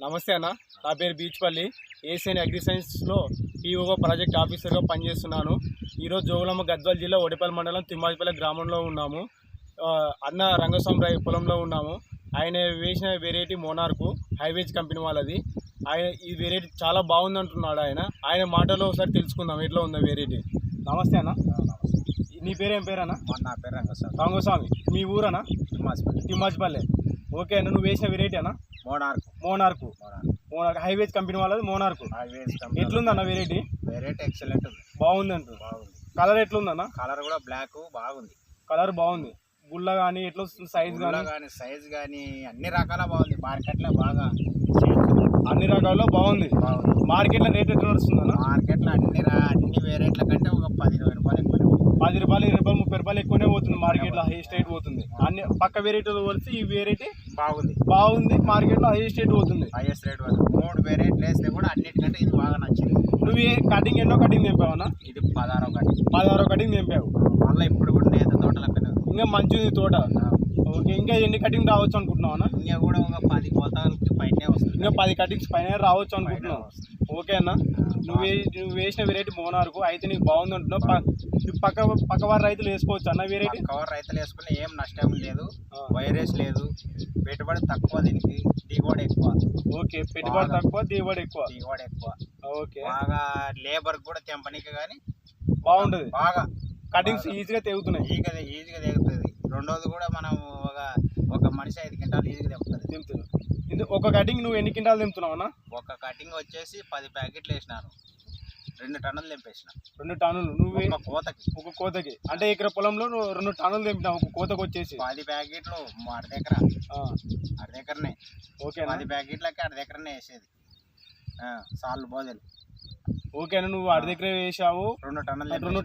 నమస్తే అన్న, నా పేరు బీచ్పల్లి. ఏసియన్ అగ్రి సైన్స్లో పీఓగా ప్రాజెక్ట్ ఆఫీసర్గా పనిచేస్తున్నాను. ఈరోజు జోగులాంబ గద్వాల జిల్లా ఒడిపల్లి మండలం తిమ్మాజిపల్లి గ్రామంలో ఉన్నాము. అన్న రంగస్వామి పొలంలో ఉన్నాము. ఆయన వేసిన వెరైటీ మోనార్కు హైవేజ్ కంపెనీ వాళ్ళది. ఆయన ఈ వెరైటీ చాలా బాగుంది అంటున్నాడు. ఆయన మాటలో ఒకసారి తెలుసుకుందాం ఎట్లా ఉందో వెరైటీ. నమస్తే అన్న. నీ పేరేం పేరన్నా? నా పేరు రంగస్వామి. మీ ఊరన్నా? తిమ్మాజిపల్లి. ఓకే అన్న, నువ్వు వేసిన వెరైటీ అన్న మోనార్కు హైవేజ్ కంపెనీ వాళ్ళది. మోనార్కు ఎట్లుంది అన్న వెరైటీ? ఎక్సలెంట్ ఉంది, బాగుంది అంటు. కలర్ ఎట్లుందన్న? కలర్ కూడా బ్లాక్ బాగుంది. కలర్ బాగుంది. గుల్ల కానీ ఎట్లా వస్తుంది? సైజ్ కానీ అన్ని రకాల బాగుంది. మార్కెట్లో బాగా అన్ని రకాల్లో బాగుంది. మార్కెట్లో రేట్ ఎట్లా నడుస్తుందన్న? మార్కెట్లో అన్ని వెరైటీల కంటే ఒక 10-20 రూపాయలు ఎక్కువ. 10 రూపాయలు, 20 రూపాయలు, 30 రూపాయలు ఎక్కువనే పోతుంది మార్కెట్లో. హై స్టేట్ పోతుంది. అన్ని పక్క వెరైటీలు కలిసి ఈ వెరైటీ బాగుంది. మార్కెట్లో హై స్టేట్ పోతుంది. హైయెస్ట్ రేట్ పోతుంది. 3 వెరైటీలు వేస్తే కూడా అన్నిటికంటే ఇది బాగా నచ్చింది. నువ్వు కటింగ్ ఎన్నో కటింగ్ తెంపావన్నా? ఇది 16వ కటింగ్. 16వ కటింగ్ తెంపావు. మళ్ళీ ఇప్పుడు కూడా నేత తోటలక్కనే ఇంకా మంచిది తోట. ఓకే, ఇంకా ఎన్ని కటింగ్ రావచ్చు అనుకుంటున్నావు అన్న? ఇంకా కూడా ఒక 10 కోతలకి పైనే వస్తుంది. ఇంకా 10 కటింగ్స్ పైన రావచ్చు అనుకుంటున్నావు. ఓకే అన్న, నువ్వు వేసిన వెరైటీ మోనార్కు అయితే నీకు బాగుంది అంటున్నావు. పక్క వారి రైతులు వేసుకోవచ్చు అన్న వెరైటీ? కవర్ రైతులు వేసుకుని ఏం నష్టం లేదు, వైరస్ లేదు, పెట్టుబడి తక్కువ, దీనికి దిగుబడి ఎక్కువ. ఓకే, పెట్టుబడి తక్కువ, దిగుబడి ఎక్కువ. ఓకే, బాగా లేబర్ కూడా తెంపనీకి కానీ బాగుంటుంది. బాగా కటింగ్స్ ఈజీగా తెగుతున్నాయి. ఈజీగా తెగుతుంది. రెండోది కూడా మనం ఒక మనిషి 5 క్వింటాలు ఈజీగా తెంపుతుంది. ఒక కటింగ్ నువ్వు ఎన్ని క్వింటాలు తెంపుతున్నావు అన్న? ఒక కటింగ్ వచ్చేసి 10 ప్యాకెట్లు వేసినాను, 2 టన్నులు తెంపేసిన. 2 టన్నులు నువ్వు ఒక కోతకి అంటే ఇక్కడ పొలంలో నువ్వు 2 టన్నులు తెంపినావు ఒక కోతకు వచ్చేసి. 10 ప్యాకెట్లు అర్ధ ఎకరనే. ఓకే, 10 ప్యాకెట్లకి అర్ధ ఎకరనే వేసేది సార్లు బోదలు. ఓకేనా, నువ్వు అర్ధ ఎకరం వేసావు, 2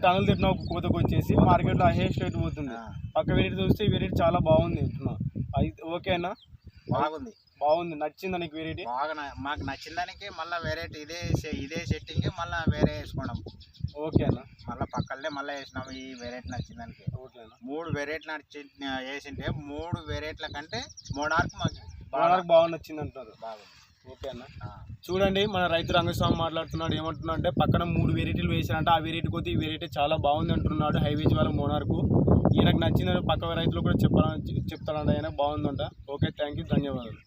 టన్నులు తింటున్నావు ఒక కోతకు వచ్చేసి. మార్కెట్లో హై స్టేట్ పోతుంది. పక్క వెరైటీ చూస్తే ఈ వెరైటీ చాలా బాగుంది అంటున్నావు. ఓకేనా, బాగుంది. నచ్చిందా నీకు వెరైటీ? బాగా మాకు నచ్చిన దానికి మళ్ళీ వెరైటీ ఇదే సెట్టింగ్ మళ్ళీ వేరే వేసుకోవడం. ఓకేనా, మళ్ళీ పక్కనే మళ్ళీ వేసినాము ఈ వెరైటీ నచ్చిన దానికి. ఓకేనా, 3 వెరైటీలు వేసింటే 3 వెరైటీల కంటే మోనార్కు బాగా నచ్చింది అంటారు. బాగుంది. ఓకే అన్న, చూడండి మన రైతు రంగస్వామి మాట్లాడుతున్నాడు. ఏమంటున్నా అంటే పక్కన 3 వెరైటీలు వేసారంటే ఆ వెరైటీ కొద్ది ఈ వెరైటీ చాలా బాగుంది అంటున్నాడు. హైవేజ్ వాళ్ళ మోనార్కు ఈయనకు నచ్చిందని పక్క రైతులు కూడా చెప్తాడంట. ఆయన బాగుందంట. ఓకే, థ్యాంక్ యూ, ధన్యవాదాలు.